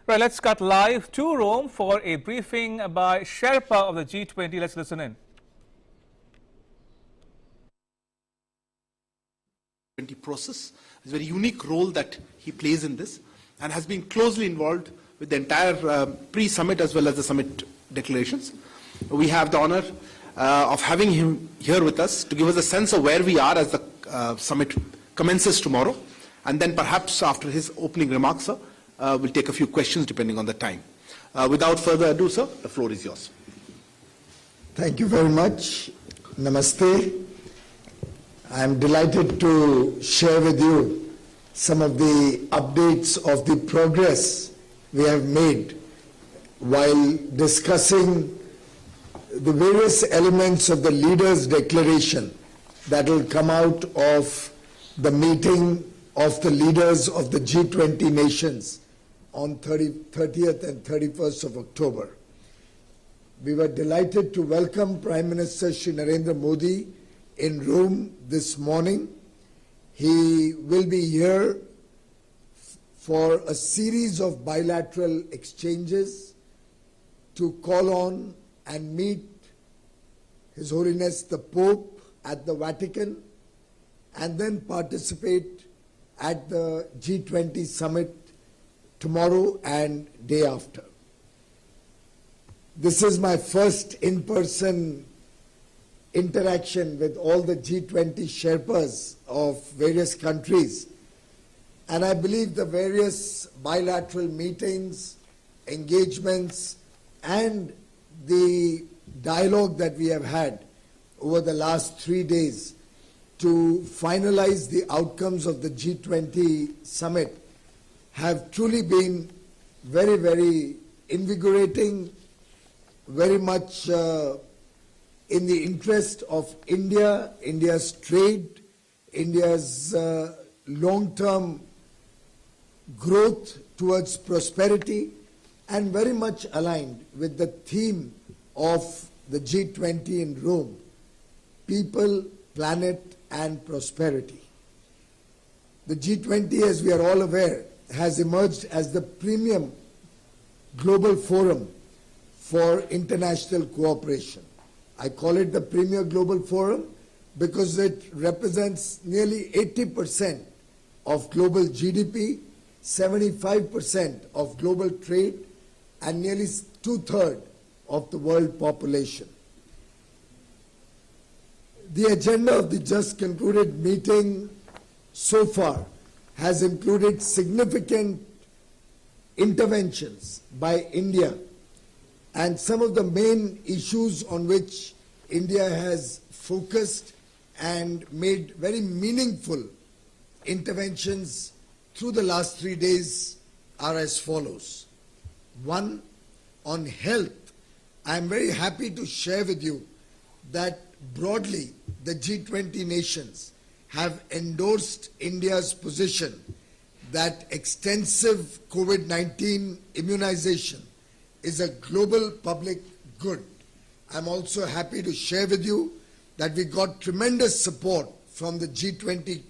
Right, let's cut live to Rome for a briefing by Sherpa of the G20. Let's listen in. Process. It's a very unique role that he plays in this and has been closely involved with the entire pre-summit as well as the summit declarations. We have the honor of having him here with us to give us a sense of where we are as the summit commences tomorrow, and then perhaps after his opening remarks, sir, we'll take a few questions depending on the time. Without further ado, sir, the floor is yours. Thank you very much. Namaste. I am delighted to share with you some of the updates of the progress we have made while discussing the various elements of the leaders' declaration that will come out of the meeting of the leaders of the G20 nations on 30th and 31st of October. We were delighted to welcome Prime Minister Shri Narendra Modi in Rome this morning. He will be here for a series of bilateral exchanges to call on and meet His Holiness the Pope at the Vatican and then participate at the G20 Summit tomorrow and day after. This is my first in-person interaction with all the G20 Sherpas of various countries, and I believe the various bilateral meetings, engagements, and the dialogue that we have had over the last 3 days to finalize the outcomes of the G20 Summit have truly been very, very invigorating, very much in the interest of India, India's trade, India's long-term growth towards prosperity, and very much aligned with the theme of the G20 in Rome: people, planet, and prosperity. The G20, as we are all aware, has emerged as the premium global forum for international cooperation. I call it the premier global forum because it represents nearly 80% of global GDP, 75% of global trade, and nearly 2/3 of the world population. The agenda of the just concluded meeting so far has included significant interventions by India, and some of the main issues on which India has focused and made very meaningful interventions through the last 3 days are as follows. One, on health, I am very happy to share with you that broadly the G20 nations have endorsed India's position that extensive COVID-19 immunization is a global public good. I'm also happy to share with you that we got tremendous support from the G20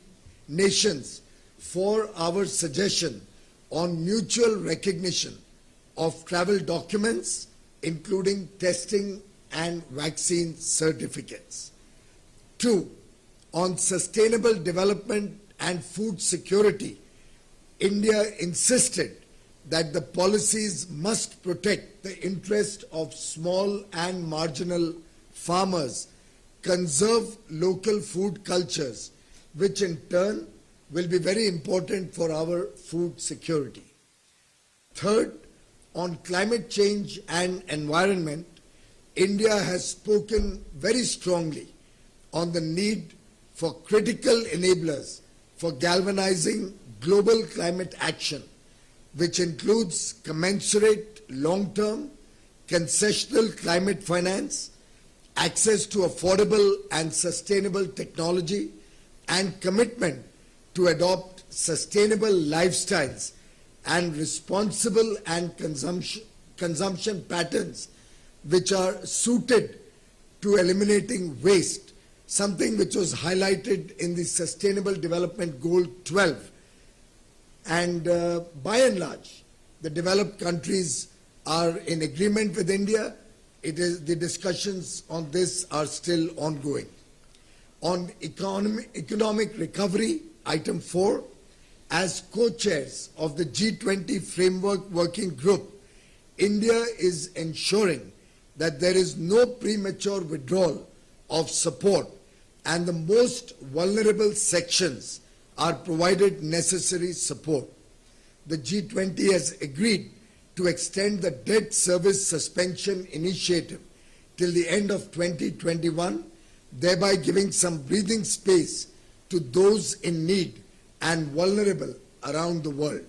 nations for our suggestion on mutual recognition of travel documents, including testing and vaccine certificates. Two, on sustainable development and food security, India insisted that the policies must protect the interest of small and marginal farmers, conserve local food cultures, which in turn will be very important for our food security. Third, on climate change and environment, India has spoken very strongly on the need for critical enablers for galvanizing global climate action, which includes commensurate long-term concessional climate finance, access to affordable and sustainable technology, and commitment to adopt sustainable lifestyles and responsible and consumption patterns which are suited to eliminating waste, something which was highlighted in the Sustainable Development Goal 12. And by and large, The developed countries are in agreement with India. The discussions on this are still ongoing. On economic recovery, item 4, as co-chairs of the G20 Framework Working Group, India is ensuring that there is no premature withdrawal of support and the most vulnerable sections are provided necessary support. The G20 has agreed to extend the debt service suspension initiative till the end of 2021, thereby giving some breathing space to those in need and vulnerable around the world.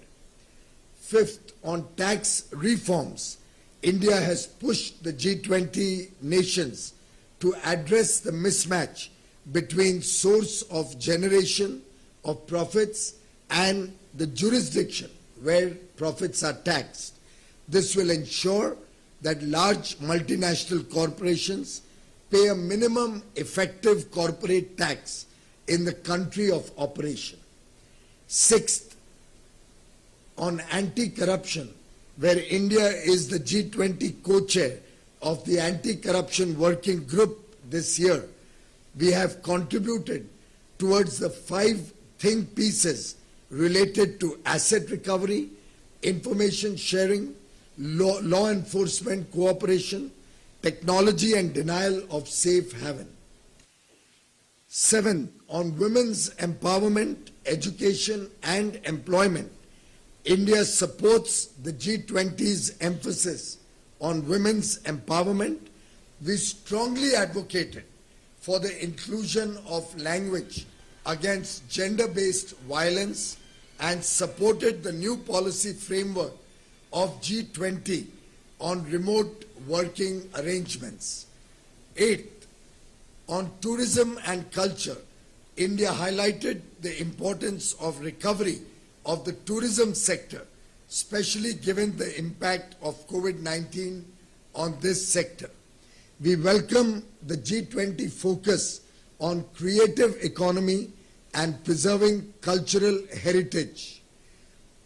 Fifth, on tax reforms, India has pushed the G20 nations to address the mismatch between source of generation of profits and the jurisdiction where profits are taxed. This will ensure that large multinational corporations pay a minimum effective corporate tax in the country of operation. Sixth, on anti-corruption, where India is the G20 co-chair of the Anti-Corruption Working Group this year, we have contributed towards the 5 think pieces related to asset recovery, information sharing, law enforcement cooperation, technology and denial of safe haven. 7, on women's empowerment, education and employment, India supports the G20's emphasis on women's empowerment. We strongly advocated for the inclusion of language against gender-based violence and supported the new policy framework of G20 on remote working arrangements. 8, on tourism and culture, India highlighted the importance of recovery of the tourism sector, especially given the impact of COVID-19 on this sector. We welcome the G20 focus on creative economy and preserving cultural heritage.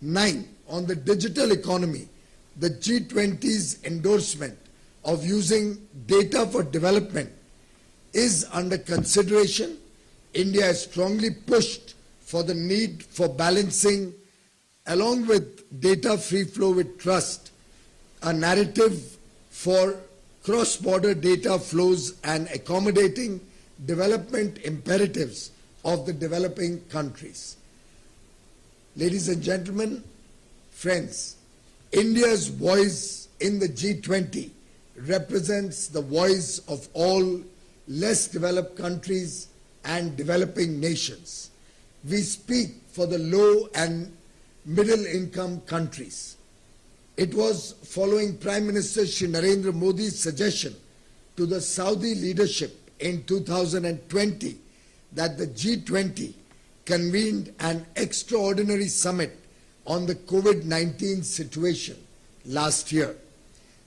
9, on the digital economy, the G20's endorsement of using data for development is under consideration. India has strongly pushed for the need for balancing, along with data free flow with trust, a narrative for cross-border data flows and accommodating development imperatives of the developing countries. Ladies and gentlemen, friends, India's voice in the G20 represents the voice of all less developed countries and developing nations. We speak for the low and middle income countries. It was following Prime Minister Shri Narendra Modi's suggestion to the Saudi leadership in 2020 that the G20 convened an extraordinary summit on the COVID-19 situation last year.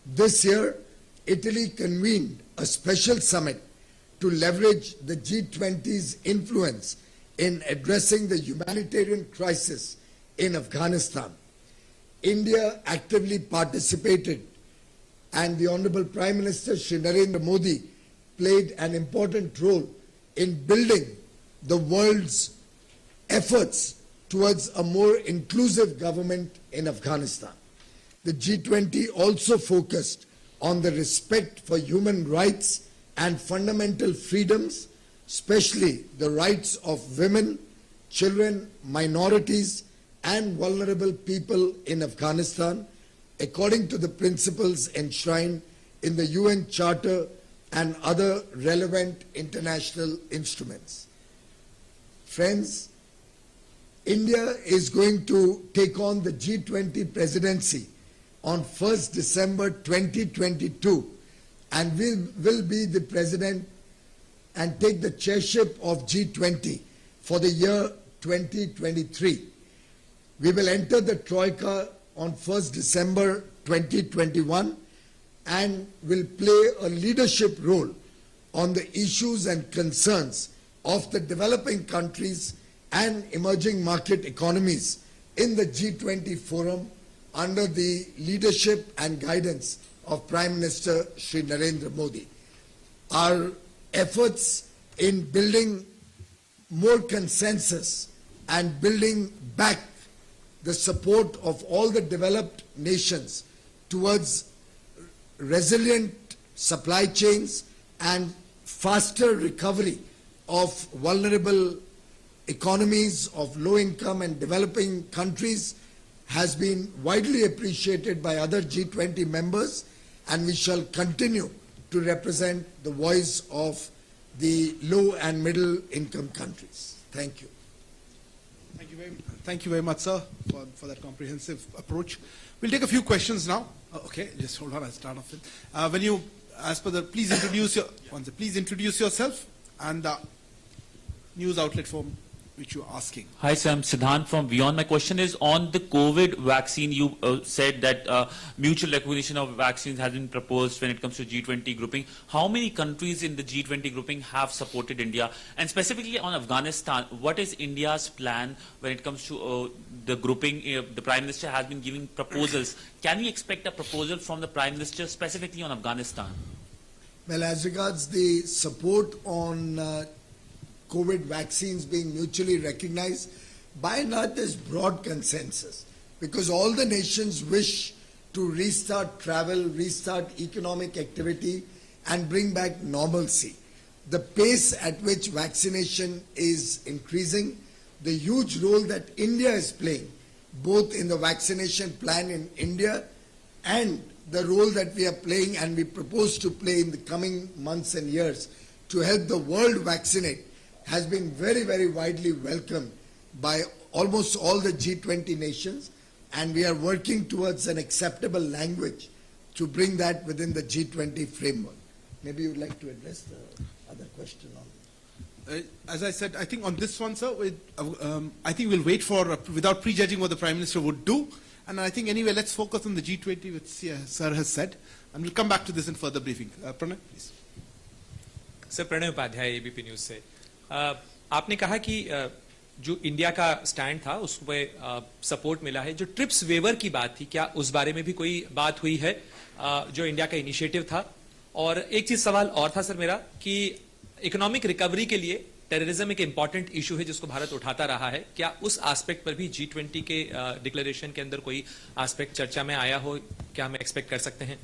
This year, Italy convened a special summit to leverage the G20's influence in addressing the humanitarian crisis in Afghanistan. India actively participated, and the Honorable Prime Minister Shri Narendra Modi played an important role in building the world's efforts towards a more inclusive government in Afghanistan. The G20 also focused on the respect for human rights and fundamental freedoms, especially the rights of women, children, minorities, and vulnerable people in Afghanistan, according to the principles enshrined in the UN Charter and other relevant international instruments. Friends, India is going to take on the G20 presidency on 1st December 2022 and will be the president and take the chairship of G20 for the year 2023. We will enter the Troika on 1st December 2021 and will play a leadership role on the issues and concerns of the developing countries and emerging market economies in the G20 forum under the leadership and guidance of Prime Minister Shri Narendra Modi. Our efforts in building more consensus and building back the support of all the developed nations towards resilient supply chains and faster recovery of vulnerable economies of low-income and developing countries has been widely appreciated by other G20 members, and we shall continue to represent the voice of the low and middle income countries. Thank you. Thank you very much, sir, for that comprehensive approach. We'll take a few questions now. Okay, just hold on, I'll start off with. Please introduce yourself and the news outlet from which you're asking. Hi, sir. I'm Siddhant from Beyond. My question is on the COVID vaccine. You said that mutual recognition of vaccines has been proposed when it comes to G20 grouping. How many countries in the G20 grouping have supported India? And specifically on Afghanistan, what is India's plan when it comes to the grouping? The Prime Minister has been giving proposals. Can we expect a proposal from the Prime Minister specifically on Afghanistan? Well, as regards the support on COVID vaccines being mutually recognized, by and large there's broad consensus because all the nations wish to restart travel, restart economic activity and bring back normalcy. The pace at which vaccination is increasing, the huge role that India is playing, both in the vaccination plan in India and the role that we are playing and we propose to play in the coming months and years to help the world vaccinate, has been very, very widely welcomed by almost all the G20 nations, and we are working towards an acceptable language to bring that within the G20 framework. Maybe you would like to address the other question on as I said, I think on this one, sir, I think we'll wait for, without prejudging what the Prime Minister would do, and I think anyway, let's focus on the G20, which Sir has said, and we'll come back to this in further briefing. Pranay, please. Sir, Pranay Upadhyay, ABP News से आपने कहा कि जो India का stand था उसमें support मिला है. जो ट्रिप्स वेवर की बात थी, क्या उस बारे में भी कोई बात हुई है जो इंडिया का इनिशिएटिव था? और एक चीज सवाल और था सर मेरा कि इकोनॉमिक रिकवरी के लिए टेररिज्म एक इंपॉर्टेंट इशू है जिसको भारत उठाता रहा है. क्या उस एस्पेक्ट पर भी G20 के डिक्लेरेशन के अंदर कोई एस्पेक्ट चर्चा में आया हो? क्या हम एक्सपेक्ट कर सकते हैं?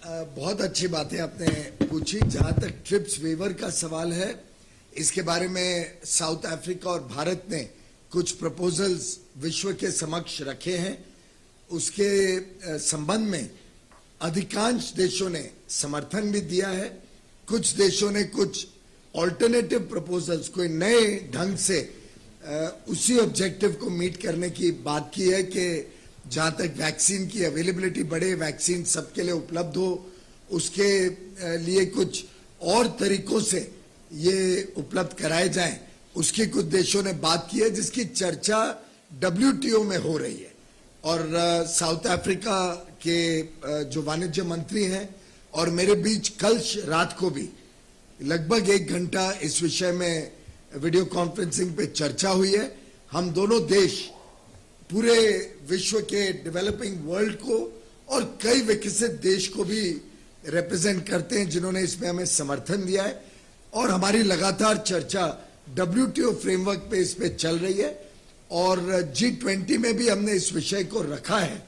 बहुत अच्छी बातें आपने पूछी. जहां तक ट्रिप्स वेवर का सवाल है, इसके बारे में साउथ अफ्रीका और भारत ने कुछ प्रपोजल्स विश्व के समक्ष रखे हैं. उसके संबंध में अधिकांश देशों ने समर्थन भी दिया है. कुछ देशों ने कुछ ऑल्टरनेटिव प्रपोजल्स, कोई नए ढंग से उसी ऑब्जेक्टिव को मीट करने की बात की है कि जहां तक वैक्सीन की अवेलेबिलिटी बढ़े, वैक्सीन सबके लिए उपलब्ध हो, उसके लिए कुछ और तरीकों से ये उपलब्ध कराए जाएं, उसकी कुछ देशों ने बात की है जिसकी चर्चा WTO में हो रही है. और साउथ अफ्रीका के जो वाणिज्य मंत्री हैं और मेरे बीच कल रात को भी लगभग 1 घंटा इस विषय में वीडियो कॉन्फ्रेंसिंग पे चर्चा हुई है. हम दोनों देश पूरे विश्व के डेवलपिंग वर्ल्ड को और कई विकसित देश को भी रिप्रेजेंट करते हैं जिन्होंने इसमें हमें समर्थन दिया है, और हमारी लगातार चर्चा WTO फ्रेमवर्क पे इस पे चल रही है. और G20 में भी हमने इस विषय को रखा है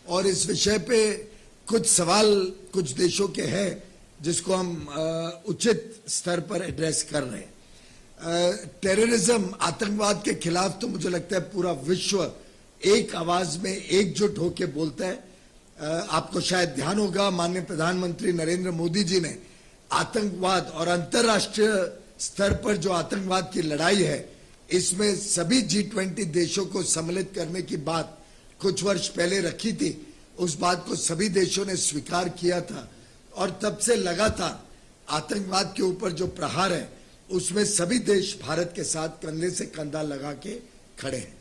और इस विषय पे कुछ सवाल कुछ देशों के हैं जिसको हम उचित स्तर पर एड्रेस कर रहे हैं. टेररिज्म, आतंकवाद के खिलाफ तो मुझे लगता है पूरा विश्व एक आवाज में एकजुट होकर बोलता है. आपको शायद ध्यान होगा, माननीय प्रधानमंत्री नरेंद्र मोदी जी ने आतंकवाद और अंतर्राष्ट्रीय स्तर पर जो आतंकवाद की लड़ाई है, इसमें सभी G20 देशों को सम्मिलित करने की बात कुछ वर्ष पहले रखी थी. उस बात को सभी देशों ने स्वीकार किया था और तब से लगातार आतंकवाद के ऊपर जो प्रहार है उसमें सभी देश भारत के साथ कंधे से कंधा लगा के खड़े हैं.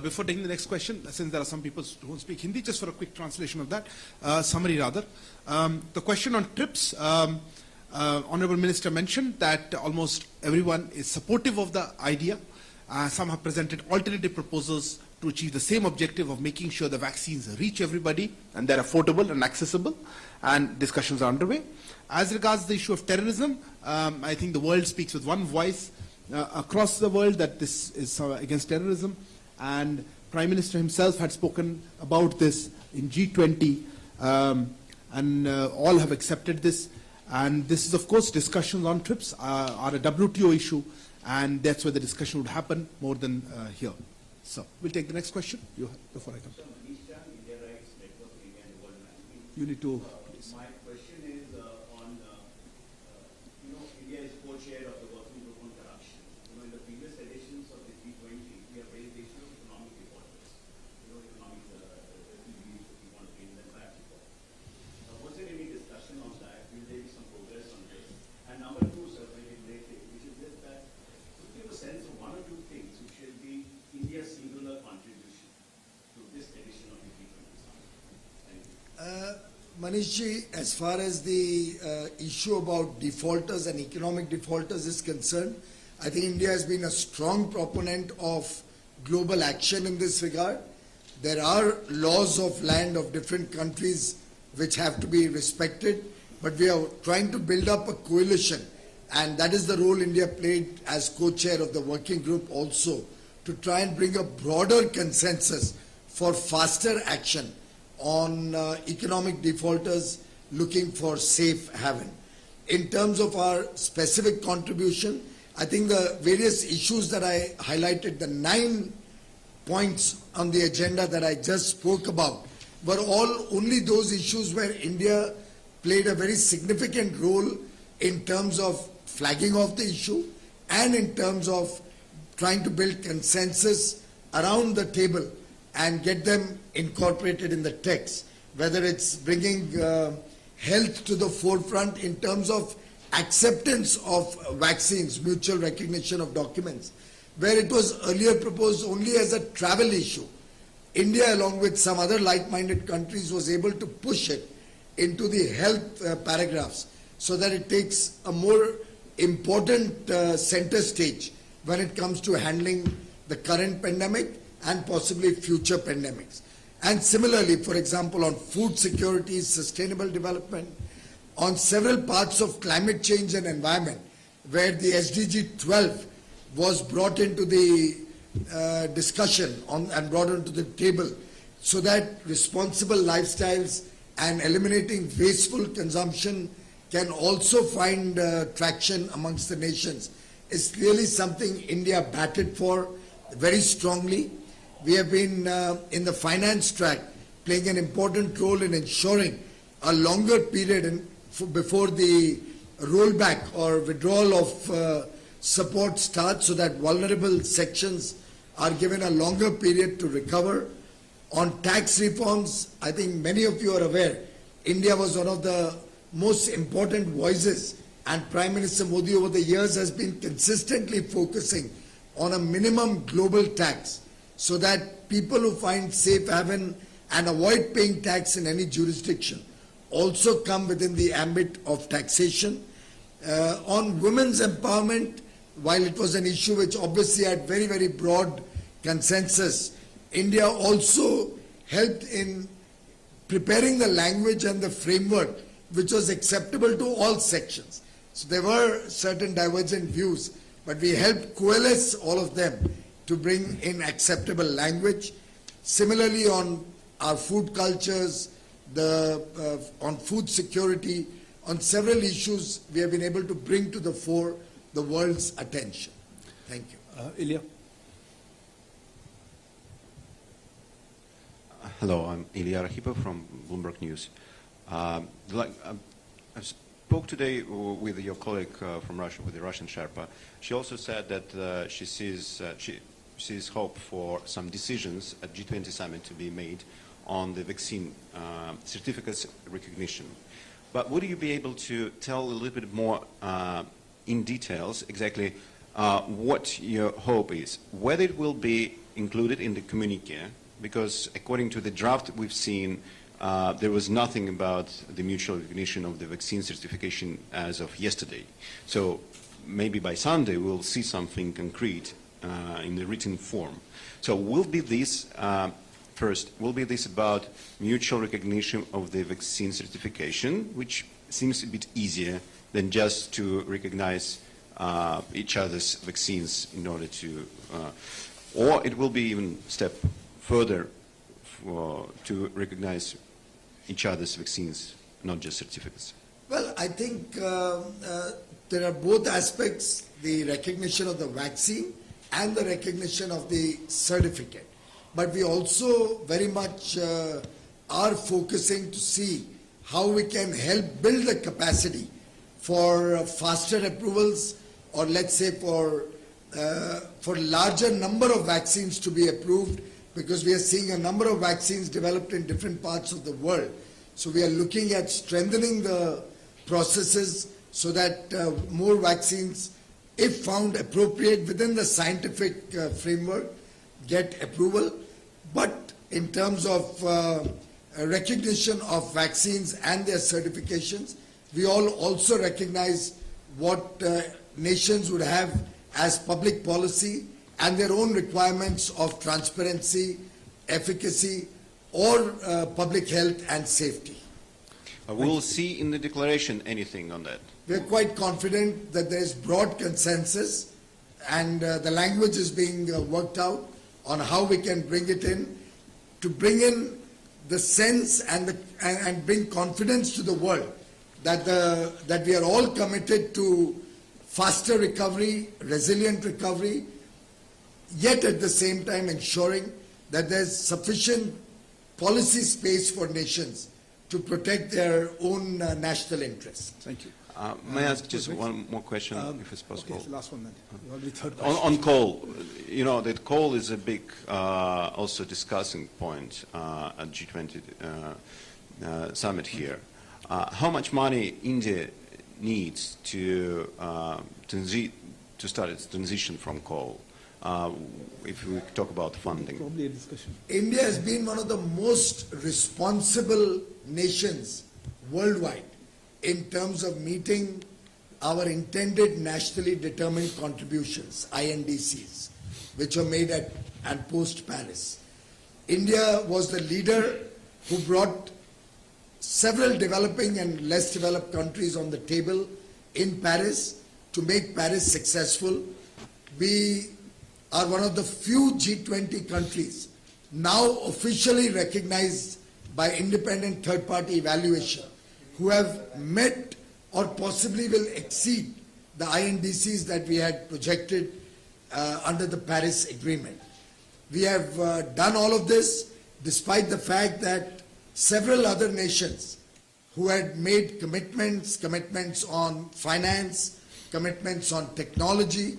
Before taking the next question, since there are some people who speak Hindi, just for a quick translation of that, summary rather. The question on TRIPS, Honorable Minister mentioned that almost everyone is supportive of the idea. Some have presented alternative proposals to achieve the same objective of making sure the vaccines reach everybody and they're affordable and accessible, and discussions are underway. As regards the issue of terrorism, I think the world speaks with one voice across the world that this is against terrorism, and Prime Minister himself had spoken about this in G20, and all have accepted this. And this is, of course, discussions on TRIPS are a WTO issue, and that's where the discussion would happen more than here. So we'll take the next question before I come. You need to. My question is on, India is co-chair of the working group on corruption. In the previous editions of the G20, we have raised the issue of economic defaulters. Economic refugees, if you want to bring them back. Was there any discussion on that? Will there be some progress on this? And number two, sir, very related, which is just that, could you give a sense of one or two things which will be India's singular contribution to this edition of the G20 Summit? Thank you. Manishji, as far as the issue about defaulters and economic defaulters is concerned, I think India has been a strong proponent of global action in this regard. There are laws of land of different countries which have to be respected, but we are trying to build up a coalition, and that is the role India played as co-chair of the working group also, to try and bring a broader consensus for faster action on economic defaulters looking for safe haven. In terms of our specific contribution, I think the various issues that I highlighted, the 9 points on the agenda that I just spoke about, were all only those issues where India played a very significant role in terms of flagging off the issue and in terms of trying to build consensus around the table and get them incorporated in the text, whether it's bringing health to the forefront in terms of acceptance of vaccines, mutual recognition of documents, where it was earlier proposed only as a travel issue. India, along with some other like-minded countries, was able to push it into the health paragraphs so that it takes a more important center stage when it comes to handling the current pandemic and possibly future pandemics. And similarly, for example, on food security, sustainable development, on several parts of climate change and environment, where the SDG 12 was brought into the discussion and brought onto the table, so that responsible lifestyles and eliminating wasteful consumption can also find traction amongst the nations, is clearly something India batted for very strongly. We have been in the finance track playing an important role in ensuring a longer period before the rollback or withdrawal of support starts, so that vulnerable sections are given a longer period to recover. On tax reforms, I think many of you are aware, India was one of the most important voices, and Prime Minister Modi over the years has been consistently focusing on a minimum global tax, so that people who find safe haven and avoid paying tax in any jurisdiction also come within the ambit of taxation. On women's empowerment, while it was an issue which obviously had very, very broad consensus, India also helped in preparing the language and the framework which was acceptable to all sections. So there were certain divergent views, but we helped coalesce all of them to bring in acceptable language. Similarly, on our food cultures, on food security, on several issues, we have been able to bring to the fore the world's attention. Thank you. Ilya. Hello, I'm Ilya Arhipa from Bloomberg News. I spoke today with your colleague from Russia, with the Russian Sherpa. She also said that she sees hope for some decisions at G20 Summit to be made on the vaccine certificates recognition. But would you be able to tell a little bit more in details exactly what your hope is, whether it will be included in the communique, because according to the draft we've seen, there was nothing about the mutual recognition of the vaccine certification as of yesterday. So maybe by Sunday we'll see something concrete in the written form. So will be this, first, will be this about mutual recognition of the vaccine certification, which seems a bit easier than just to recognize each other's vaccines in order to, or it will be even a step further to recognize each other's vaccines, not just certificates? Well, I think there are both aspects, the recognition of the vaccine and the recognition of the certificate. But we also very much are focusing to see how we can help build the capacity for faster approvals, or let's say for larger number of vaccines to be approved, because we are seeing a number of vaccines developed in different parts of the world. So we are looking at strengthening the processes so that more vaccines, if found appropriate within the scientific framework, get approval. But in terms of recognition of vaccines and their certifications, we all also recognize what nations would have as public policy and their own requirements of transparency, efficacy, or public health and safety. We'll see in the declaration anything on that. We are quite confident that there is broad consensus, and the language is being worked out on how we can bring it in, to bring in the sense and bring confidence to the world that we are all committed to faster recovery, resilient recovery, yet at the same time ensuring that there's sufficient policy space for nations to protect their own national interests. Thank you. May I ask just one more question, if it's possible? Okay, last one then. You already third On coal, you know that coal is a big also discussing point at G20 summit here. How much money India needs to start its transition from coal? If we talk about funding. Probably a discussion. India has been one of the most responsible nations worldwide in terms of meeting our intended nationally determined contributions, INDCs, which were made at and post-Paris. India was the leader who brought several developing and less developed countries on the table in Paris to make Paris successful. We are one of the few G20 countries now officially recognized by independent third-party evaluation who have met or possibly will exceed the INDCs that we had projected under the Paris Agreement. We have done all of this despite the fact that several other nations who had made commitments on finance, commitments on technology,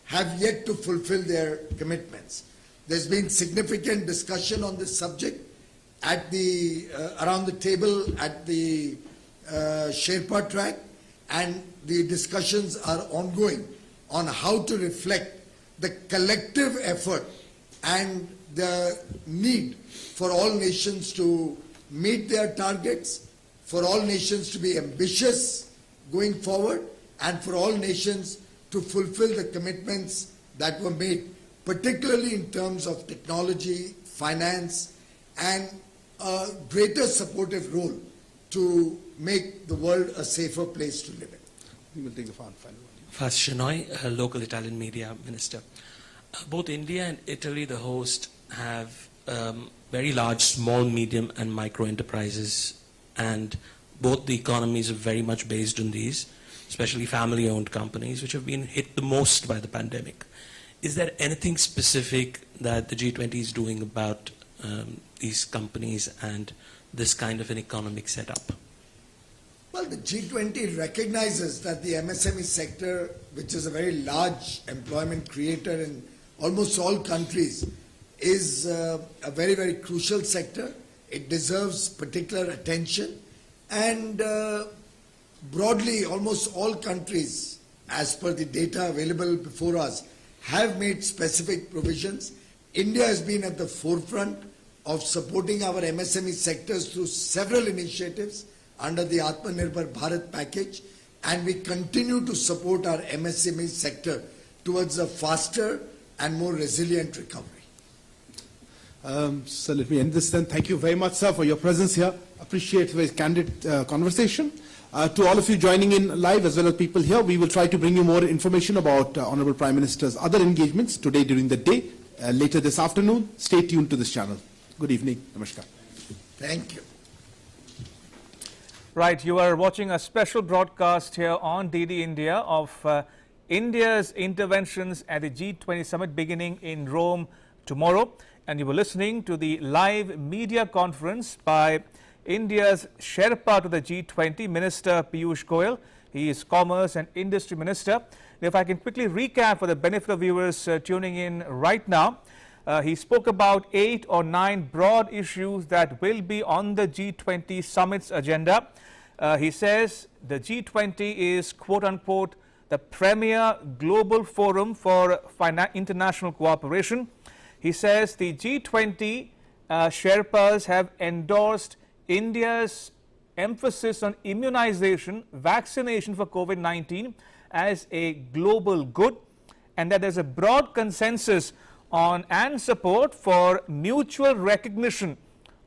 have yet to fulfill their commitments. There's been significant discussion on this subject at the around the table at the Sherpa track, and the discussions are ongoing on how to reflect the collective effort and the need for all nations to meet their targets, for all nations to be ambitious going forward, and for all nations to fulfill the commitments that were made, particularly in terms of technology, finance, and a greater supportive role to make the world a safer place to live in. We will take the final one. Fas Shenoy, a local Italian media minister. Both India and Italy, the host, have very large small, medium and micro enterprises, and both the economies are very much based on these, especially family-owned companies, which have been hit the most by the pandemic. Is there anything specific that the G20 is doing about these companies and this kind of an economic setup? Well, the G20 recognizes that the MSME sector, which is a very large employment creator in almost all countries, is a very, very crucial sector. It deserves particular attention, and broadly, almost all countries, as per the data available before us, have made specific provisions. India has been at the forefront of supporting our MSME sectors through several initiatives under the Atmanirbhar Bharat package, and we continue to support our MSME sector towards a faster and more resilient recovery. So let me end this then. Thank you very much, sir, for your presence here. Appreciate the very candid conversation. To all of you joining in live as well as people here, we will try to bring you more information about Honorable Prime Minister's other engagements today during the day, later this afternoon. Stay tuned to this channel. Good evening. Namaskar. Thank you. Right, you are watching a special broadcast here on DD India of India's interventions at the G20 Summit beginning in Rome tomorrow. And you were listening to the live media conference by India's Sherpa to the G20, Minister Piyush Goyal. He is Commerce and Industry Minister. If I can quickly recap for the benefit of viewers tuning in right now, he spoke about 8 or 9 broad issues that will be on the G20 Summit's agenda. He says the G20 is, quote-unquote, the premier global forum for international cooperation. He says the G20 Sherpas have endorsed India's emphasis on immunization, vaccination for COVID-19 as a global good, and that there's a broad consensus on and support for mutual recognition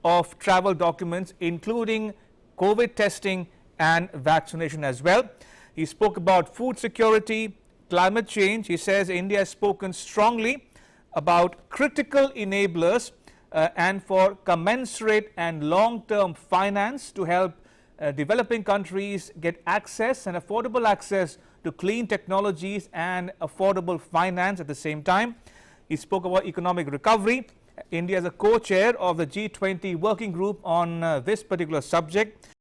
of travel documents, including COVID testing and vaccination as well. He spoke about food security, climate change. He says India has spoken strongly about critical enablers and for commensurate and long-term finance to help developing countries get access and affordable access to clean technologies and affordable finance at the same time. He spoke about economic recovery. India is a co-chair of the G20 working group on this particular subject.